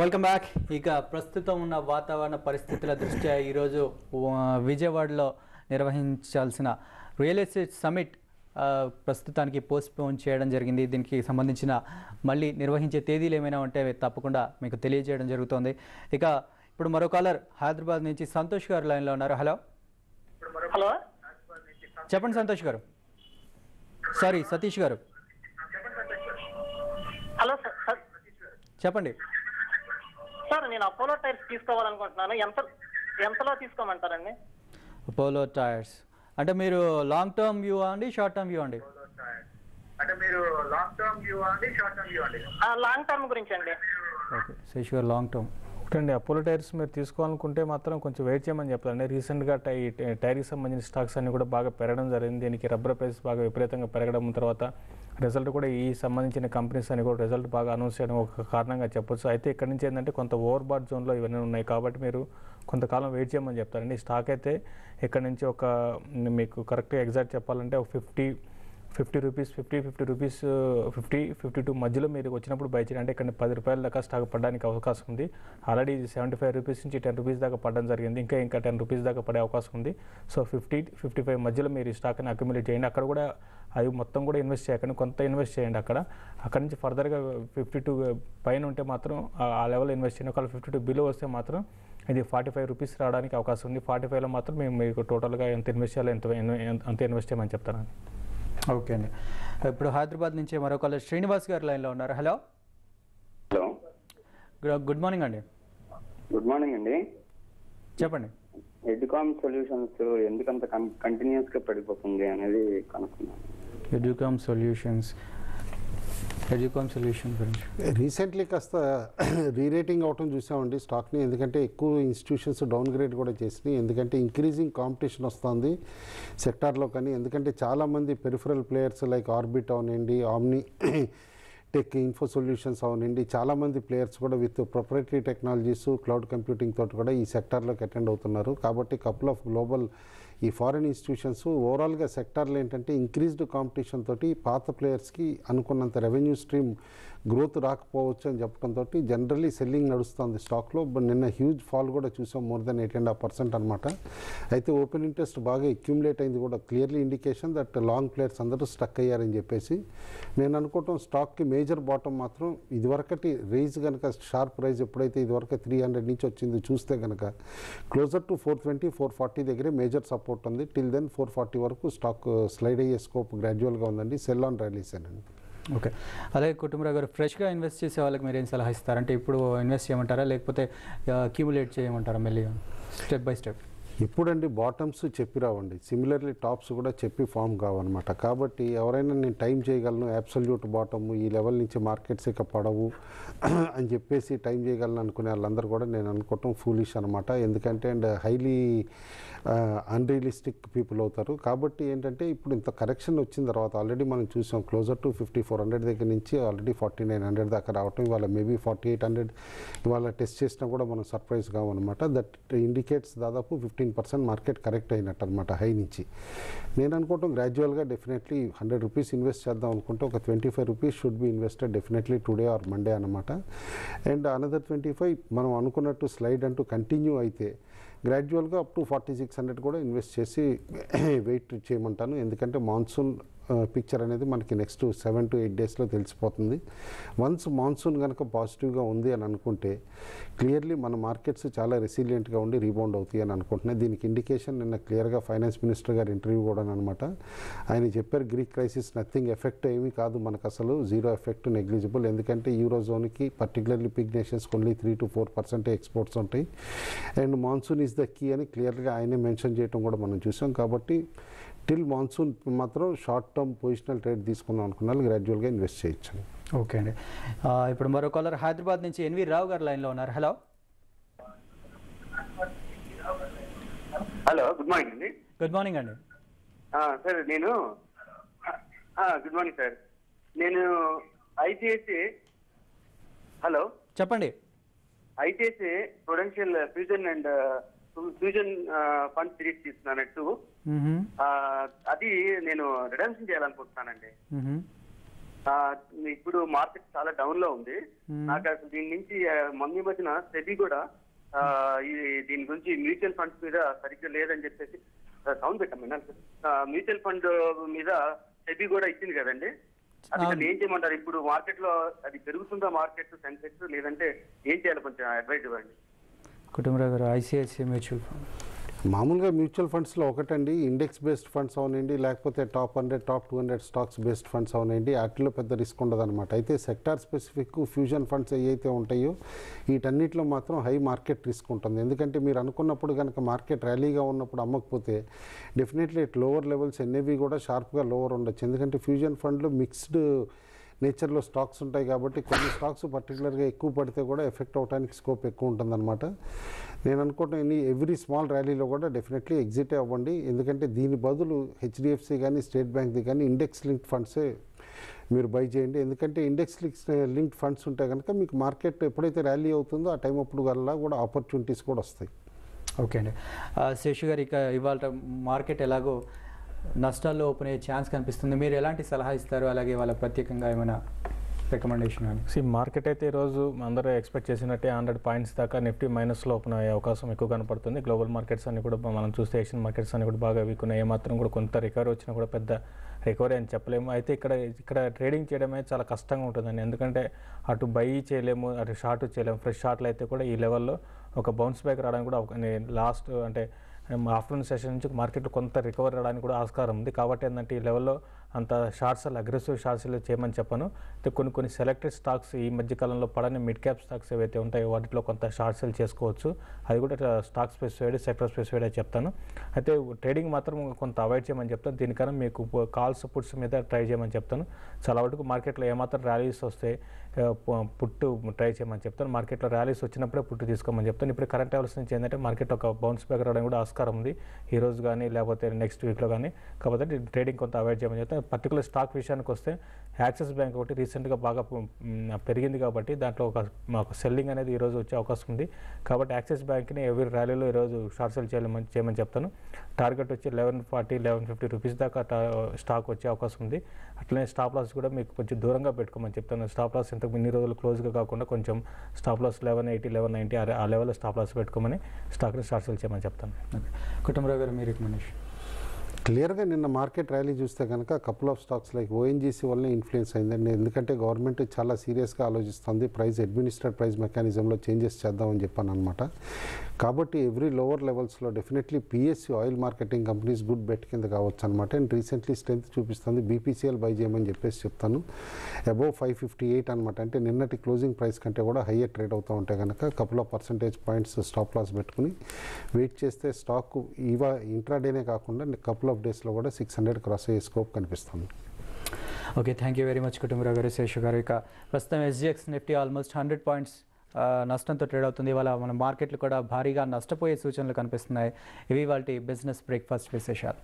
Welcome back. ఇక ప్రస్తుతం ఉన్న వాతావరణ పరిస్థితుల దృష్ట్యా ఈరోజు విజయవాడలో నిర్వహించాల్సిన రియల్ ఎస్టేట్ సమిట్ ప్రస్తుతానికి పోస్ట్పోన్ చేయడం జరిగింది. దీనికి సంబంధించిన మళ్ళీ నిర్వహించే తేదీలు ఏమైనా ఉంటే తప్పకుండా మీకు తెలియజేయడం జరుగుతుంది. ఇక ఇప్పుడు మరో కాలర్ హైదరాబాద్ నుంచి సంతోష్ గారు లైన్లో ఉన్నారు. హలో హలో, చెప్పండి సంతోష్ గారు. సారీ సతీష్ గారు. హలో సార్, చెప్పండి సార్ నేను అపోలో టైర్స్ తీసుకోవాలనుకుంటున్నాను. ఎంతలో తీసుకోమంటారండి? అపోలో టైర్స్ అంటే మీరు లాంగ్ టర్మ్ వ్యూ అండి, షార్ట్ టర్మ్ వ్యూ అండి? లాంగ్ టర్మ్ గురించి అండి. ఓకే సతీష్ గారు, లాంగ్ టర్మ్ అండి. అపోలో టైర్స్ మీరు తీసుకోవాలనుకుంటే మాత్రం కొంచెం వెయిట్ చేయమని చెప్పాలండి. రీసెంట్గా టైర్కి సంబంధించిన స్టాక్స్ అన్ని కూడా బాగా పెరగడం జరిగింది. దీనికి రబ్బర్ ప్రైస్ బాగా విపరీతంగా పెరగడం, తర్వాత రిజల్ట్ కూడా ఈ సంబంధించిన కంపెనీస్ అని కూడా రిజల్ట్ బాగా అనౌన్స్ చేయడం ఒక కారణంగా చెప్పొచ్చు. అయితే ఇక్కడ నుంచి ఏంటంటే కొంత ఓవర్బాట్ జోన్లో ఇవన్నీ ఉన్నాయి కాబట్టి మీరు కొంతకాలం వెయిట్ చేయమని చెప్తారండి. స్టాక్ అయితే ఇక్కడ నుంచి ఒక మీకు కరెక్ట్గా ఎగ్జాక్ట్ చెప్పాలంటే ఒక 50 రూపీస్ 50 రూపీస్ 52 మధ్యలో మీరు వచ్చినప్పుడు బై చేయండి. అంటే ఇక్కడ 10 రూపాయల దాకా స్టాక్ పడడానికి అవకాశం ఉంది. ఆల్రెడీ 75 రూపీస్ నుంచి 10 రూపీస్ దాకా పడడం జరిగింది. ఇంకా 10 రూపీస్ దాకా పడే అవకాశం ఉంది. సో 50-55 మధ్యలో మీరు ఈ స్టాక్ని అక్యుములేట్ చేయండి. అక్కడ కూడా అది మొత్తం కూడా ఇన్వెస్ట్ చేయకండి, కొంత ఇన్వెస్ట్ చేయండి. అక్కడ నుంచి ఫర్దర్గా 52 పైన ఉంటే మాత్రం ఆ లెవెల్ ఇన్వెస్ట్ చేయండి. ఒకవేళ 52 బిలో వస్తే మాత్రం ఇది 45 రూపీస్ రావడానికి అవకాశం ఉంది. 45లో మాత్రం మేము మీకు టోటల్గా ఎంత ఇన్వెస్ట్ చేయాలో అంత ఇన్వెస్ట్ చేయమని చెప్తానండి. ఓకే అండి. ఇప్పుడు హైదరాబాద్ నుంచి మరో కాలర్ శ్రీనివాస్ గారు లైన్లో ఉన్నారు. హలో గుడ్ మార్నింగ్ అండి. గుడ్ మార్నింగ్ అండి. చెప్పండి. ఎడ్యుకామ్ సొల్యూషన్స్ ఎందుకంత కంటిన్యూస్ గా పడిపోతుంది అనేది కనుక్కున్నాను. ఎడ్యుకామ్ సొల్యూషన్ గురించి రీసెంట్లీ కాస్త రీరేటింగ్ అవటం చూసామండి స్టాక్ని. ఎందుకంటే ఎక్కువ ఇన్స్టిట్యూషన్స్ డౌన్ గ్రేడ్ కూడా చేసినాయి. ఎందుకంటే ఇంక్రీజింగ్ కాంపిటీషన్ వస్తుంది సెక్టార్లో. కానీ ఎందుకంటే చాలామంది పెరిఫరల్ ప్లేయర్స్ లైక్ ఆర్బిట్ అవనండి, ఆమ్ని టెక్, ఇన్ఫో సొల్యూషన్స్ అవనండి, చాలామంది ప్లేయర్స్ కూడా with proprietary technologies, cloud computing తోటి కూడా ఈ సెక్టార్లోకి అటెండ్ అవుతున్నారు. కాబట్టి కపుల్ ఆఫ్ గ్లోబల్ ఈ ఫారిన్ ఇన్స్టిట్యూషన్స్ ఓవరాల్గా సెక్టార్లో ఏంటంటే ఇంక్రీజ్డ్ కాంపిటీషన్ తోటి పాత ప్లేయర్స్కి అనుకున్నంత రెవెన్యూ స్ట్రీమ్ గ్రోత్ రాకపోవచ్చు అని చెప్పడంతో జనరల్లీ సెల్లింగ్ నడుస్తుంది స్టాక్లో. నిన్న హ్యూజ్ ఫాల్ కూడా చూసాం, మోర్ దెన్ 8.5% అనమాట. అయితే ఓపెన్ ఇంట్రెస్ట్ బాగా అక్యూములేట్ అయింది కూడా, clearly indication that long players అందరూ స్టక్ అయ్యారని చెప్పేసి నేను అనుకోవటం. స్టాక్కి మేజర్ బాటమ్ మాత్రం ఇదివరకటి రైజ్ కనుక షార్ప్ రైజ్ ఎప్పుడైతే ఇదివరకు 300 నుంచి వచ్చింది చూస్తే కనుక క్లోజర్ టు 420, 440 దగ్గరే మేజర్ సపోర్ట్ ఉంది. టిల్ దెన్ 440 వరకు స్టాక్ స్లైడ్ అయ్యే స్కోప్ గ్రాడ్యువల్గా ఉందండి. సెల్ ఆన్ ర్యాలీస్ అండి. ఓకే. అలాగే కుటుంబరావు గారు, ఫ్రెష్గా ఇన్వెస్ట్ చేసే వాళ్ళకి మీరు ఏం సలహా ఇస్తారంటే ఇప్పుడు ఇన్వెస్ట్ చేయమంటారా లేకపోతే అక్యూములేట్ చేయమంటారా మెల్లి స్టెప్ బై స్టెప్? ఎప్పుడండి బాటమ్స్ చెప్పి రావండి, సిమిలర్లీ టాప్స్ కూడా చెప్పి ఫామ్ కావన్నమాట. కాబట్టి ఎవరైనా నేను టైం చేయగలను, అబ్సల్యూట్ బాటమ్ ఈ లెవెల్ నుంచి మార్కెట్స్ ఇక పడవు అని చెప్పేసి టైం చేయగలను అనుకునే వాళ్ళందరూ కూడా నేను అనుకోవటం ఫూలిష్ అనమాట. ఎందుకంటే అండ్ హైలీ అన్రియలిస్టిక్ పీపుల్ అవుతారు. కాబట్టి ఏంటంటే ఇప్పుడు ఇంత కరెక్షన్ వచ్చిన తర్వాత ఆల్రెడీ మనం చూసాం క్లోజర్ టు 5400 దగ్గర నుంచి ఆల్రెడీ 4900 దాకా రావటం. ఇవాళ మేబీ 4800 ఇవాళ టెస్ట్ చేసినా కూడా మనం సర్ప్రైజ్ కావన్నమాట. దట్ ఇండికేట్స్ దాదాపు 15% మార్కెట్ కరెక్ట్ అయినట్టు అనమాట హై నుంచి. నేను అనుకోవటం గ్రాడ్యువల్గా డెఫినెట్లీ 100 రూపీస్ ఇన్వెస్ట్ చేద్దాం అనుకుంటే ఒక 25 rupees should be invested definitely today or Monday అనమాట. అండ్ అనదర్ 25 మనం అనుకున్నట్టు స్లైడ్ అంటూ కంటిన్యూ అయితే గ్రాడ్యువల్గా అప్ టు 4600 కూడా ఇన్వెస్ట్ చేసి వెయిట్ చేయమంటాను. ఎందుకంటే మాన్సూన్ పిక్చర్ అనేది మనకి నెక్స్ట్ 7 to 8 డేస్లో తెలిసిపోతుంది. వన్స్ మాన్సూన్ కనుక పాజిటివ్గా ఉంది అని అనుకుంటే క్లియర్లీ మన మార్కెట్స్ చాలా రెసిలియంట్గా ఉండి రీబౌండ్ అవుతాయి అని అనుకుంటున్నాయి. దీనికి ఇండికేషన్ నిన్న క్లియర్గా ఫైనాన్స్ మినిస్టర్ గారి ఇంటర్వ్యూ కూడా అనమాట. ఆయన చెప్పారు గ్రీక్ క్రైసిస్ నథింగ్ ఎఫెక్ట్ ఏమీ కాదు మనకు, అసలు జీరో ఎఫెక్ట్, నెగ్లిజిబుల్. ఎందుకంటే యూరోజోన్కి particularly big nations only 3 to 4% exports ఉంటాయి. And monsoon is the key అని క్లియర్గా ఆయనే మెన్షన్ చేయడం కూడా మనం చూసాం. కాబట్టి టిల్ మాన్సూన్ మాత్రం షార్ట్ టర్మ్ పొజిషనల్ ట్రేడ్ తీసుకుందాం అనుకున్నాను, గ్రాడ్యువల్గా ఇన్వెస్ట్ చేయొచ్చు. ఓకే అండి. ఇప్పుడు మరో కాలర్ హైదరాబాద్ నుంచి ఎన్వి రావు గారు లైన్లో ఉన్నారు. హలో హలో, గుడ్ మార్నింగ్ అండి. గుడ్ మార్నింగ్ అండి. సార్ నేను గుడ్ మార్నింగ్ సార్. నేను ఐసిఐసిఐ చెప్పండి. ICICI Prudential fusion and fusion fund series తీసుకున్నానట్టు అది నేను రిడమ్షన్ చేయాలనుకుంటున్నానండి. ఇప్పుడు మార్కెట్ చాలా డౌన్ లో ఉంది. నాకు అసలు దీని నుంచి మొన్న ఈ మధ్యన సెబీ కూడా దీని గురించి మ్యూచువల్ ఫండ్స్ మీద సరిగ్గా లేదని చెప్పేసి సౌండ్ పెట్టాం. మ్యూచువల్ ఫండ్ మీద సెబీ కూడా ఇచ్చింది కదండి. అది ఏం చేయమంటారు? ఇప్పుడు మార్కెట్ లో అది పెరుగుతుందా మార్కెట్ సెన్సెక్స్, లేదంటే ఏం చేయాలి? కొంచెం అడ్వైజ్ ఇవ్వండి. కుటుంబరావు గారు, ఐసిఐసిఐ మ్యూచువల్ ఫండ్ మామూలుగా మ్యూచువల్ ఫండ్స్లో ఒకటండి, ఇండెక్స్ బేస్డ్ ఫండ్స్ అవునండి, లేకపోతే top 100 top 200 stocks based funds అవునండి, వాటిలో పెద్ద రిస్క్ ఉండదు అనమాట. అయితే సెక్టార్ స్పెసిఫిక్ ఫ్యూజన్ ఫండ్స్ ఏవైతే ఉంటాయో వీటన్నిటిలో మాత్రం హై మార్కెట్ రిస్క్ ఉంటుంది. ఎందుకంటే మీరు అనుకున్నప్పుడు కనుక మార్కెట్ ర్యాలీగా ఉన్నప్పుడు అమ్మకపోతే డెఫినెట్లీ లోవర్ లెవెల్స్ ఎన్ఏవి కూడా షార్ప్గా లోవర్ ఉండొచ్చు. ఎందుకంటే ఫ్యూజన్ ఫండ్లో మిక్స్డ్ నేచర్లో స్టాక్స్ ఉంటాయి కాబట్టి కొన్ని స్టాక్స్ పర్టికులర్గా ఎక్కువ పడితే కూడా ఎఫెక్ట్ అవడానికి స్కోప్ ఎక్కువ ఉంటుందన్నమాట. నేను అనుకుంటున్నాను ఎవ్రీ స్మాల్ ర్యాలీలో కూడా డెఫినెట్లీ ఎగ్జిట్ అవ్వండి. ఎందుకంటే దీని బదులు హెచ్డిఎఫ్సి కానీ స్టేట్ బ్యాంక్ది కానీ ఇండెక్స్ లింక్డ్ ఫండ్సే మీరు బై చేయండి. ఎందుకంటే ఇండెక్స్ లింక్డ్ ఫండ్స్ ఉంటే కనుక మీకు మార్కెట్ ఎప్పుడైతే ర్యాలీ అవుతుందో ఆ టైం అప్పుడు వల్ల కూడా ఆపర్చునిటీస్ కూడా వస్తాయి. ఓకే అండి. శేషు గారు, ఇక ఇవాళ మార్కెట్ ఎలాగో నష్టాల్లో ఓపెన్ అయ్యే ఛాన్స్ కనిపిస్తుంది. మీరు ఎలాంటి సలహా ఇస్తారు? అలాగే వాళ్ళ ప్రత్యేకంగా ఏమైనా రికమెండేషన్ అని? మార్కెట్ అయితే ఈరోజు అందరూ ఎక్స్పెక్ట్ చేసినట్టే 100 పాయింట్స్ దాకా నిఫ్టీ మైనస్లో ఓపెన్ అయ్యే అవకాశం ఎక్కువ కనపడుతుంది. గ్లోబల్ మార్కెట్స్ అన్ని కూడా మనం చూస్తే ఏషియన్ మార్కెట్స్ అన్ని కూడా బాగా వీక్ ఉన్నాయి. ఏమాత్రం కూడా కొంత రికవరీ వచ్చినా కూడా పెద్ద రికవరీ అని చెప్పలేము. అయితే ఇక్కడ ట్రేడింగ్ చేయడమే చాలా కష్టంగా ఉంటుందండి. ఎందుకంటే అటు బై చేయలేము, అటు షార్ట్ చేయలేము. ఫ్రెష్ షార్ట్లు అయితే కూడా ఈ లెవెల్లో ఒక బౌన్స్ బ్యాక్ రావడానికి కూడా లాస్ట్ అంటే ఆఫ్టర్నూన్ సెషన్ నుంచి మార్కెట్లో కొంత రికవర్ రావడానికి కూడా ఆస్కారం ఉంది. కాబట్టి ఏంటంటే ఈ లెవెల్లో అంత షార్ట్స్ అగ్రెసివ్ షార్ట్స్ చేయమని చెప్పను. అయితే కొన్ని సెలెక్టెడ్ స్టాక్స్ ఈ మధ్యకాలంలో పడని మిడ్ క్యాప్ స్టాక్స్ ఏవైతే ఉంటాయో వాటిలో కొంత షార్ట్ సెల్ చేసుకోవచ్చు. అది కూడా స్టాక్ స్పెసిఫైడ్ సెక్టర్ స్పెసిఫైడ్ అని చెప్తాను. అయితే ట్రేడింగ్ మాత్రం కొంత అవాయిడ్ చేయమని చెప్తాను. దీనికన్నా మీకు కాల్స్ పుట్స్ మీద ట్రై చేయమని చెప్తాను. చాలా వరకు మార్కెట్లో ఏమాత్రం ర్యాలీస్ వస్తే పుట్టు ట్రై చేయమని చెప్తాను. మార్కెట్లో ర్యాలీస్ వచ్చినప్పుడే పుట్టు తీసుకోమని చెప్తాను. ఇప్పుడు కరెంట్ లెవెల్స్ నుంచి ఏంటంటే మార్కెట్లో ఒక బౌన్స్ బ్యాక్ రావడానికి కూడా ఆస్కారం ఉంది ఈ రోజు కానీ లేకపోతే నెక్స్ట్ వీక్లో కానీ. కాకపోతే ట్రేడింగ్ కొంత అవాయిడ్ చేయమని చెప్తాను. పర్టికులర్ స్టాక్ విషయానికి వస్తే యాక్సిస్ బ్యాంక్ ఒకటి రీసెంట్గా బాగా పెరిగింది కాబట్టి దాంట్లో ఒక సెల్లింగ్ అనేది ఈరోజు వచ్చే అవకాశం ఉంది. కాబట్టి యాక్సిస్ బ్యాంక్ని ఎవరి ర్యాలీలో ఈరోజు షార్ట్ సెల్ చేయమని చెప్తాను. టార్గెట్ వచ్చి 1140 1150 రూపీస్ దాకా స్టాక్ వచ్చే అవకాశం ఉంది. అట్లనే స్టాప్ లాస్ కూడా మీకు కొంచెం దూరంగా పెట్టుకోమని చెప్తాను. స్టాప్ లాస్ ఇంతకు ఇన్ని రోజులు క్లోజ్గా కాకుండా కొంచెం స్టాప్ లాస్ 1180 1190 ఆ లెవెల్లో స్టాప్ లాస్ పెట్టుకోమని స్టాక్ని షార్ట్ సెల్ చేయమని చెప్తాను. కుటుంబరావు గారు, మీ రికమెండేషన్? క్లియర్గా నిన్న మార్కెట్ ర్యాలీ చూస్తే కనుక couple of stocks like ONGC వల్లనే ఇన్ఫ్లుయెన్స్ అయిందండి. ఎందుకంటే గవర్నమెంట్ చాలా సీరియస్గా ఆలోచిస్తుంది అడ్మినిస్ట్రేటెడ్ ప్రైస్ మెకానిజంలో చేంజెస్ చేద్దామని చెప్పాను అనమాట. కాబట్టి ఎవ్రీ లోవర్ లెవెల్స్లో definitely PSC oil marketing companies good bet కింద కావచ్చు అనమాట. అండ్ రీసెంట్లీ స్ట్రెంత్ చూపిస్తుంది. బీపీసీఎల్ బై చేయమని చెప్పేసి చెప్తాను. అబోవ్ 558 అనమాట. అంటే నిన్నటి క్లోజింగ్ ప్రైస్ కంటే కూడా హయ్యర్ ట్రేడ్ అవుతూ ఉంటే కనుక couple of percentage points stop loss పెట్టుకుని వెయిట్ చేస్తే స్టాక్ ఇంట్రాడేనే కాకుండా కపుల్ ఆఫ్ డేస్లో కూడా 600 క్రాస్ అయ్యే స్కోప్ కనిపిస్తుంది. Okay, thank you very much Kutumbarao గారు, శేషు గారు. ఇక ప్రస్తుతం ఎస్జిఎక్స్ నిఫ్టీ ఆల్మోస్ట్ 100 పాయింట్స్ నష్టంతో ట్రేడ్ అవుతుంది. ఇవాళ మన మార్కెట్లు కూడా భారీగా నష్టపోయే సూచనలు కనిపిస్తున్నాయి. ఇవి వాటి బిజినెస్ బ్రేక్ఫాస్ట్ విశేషాలు.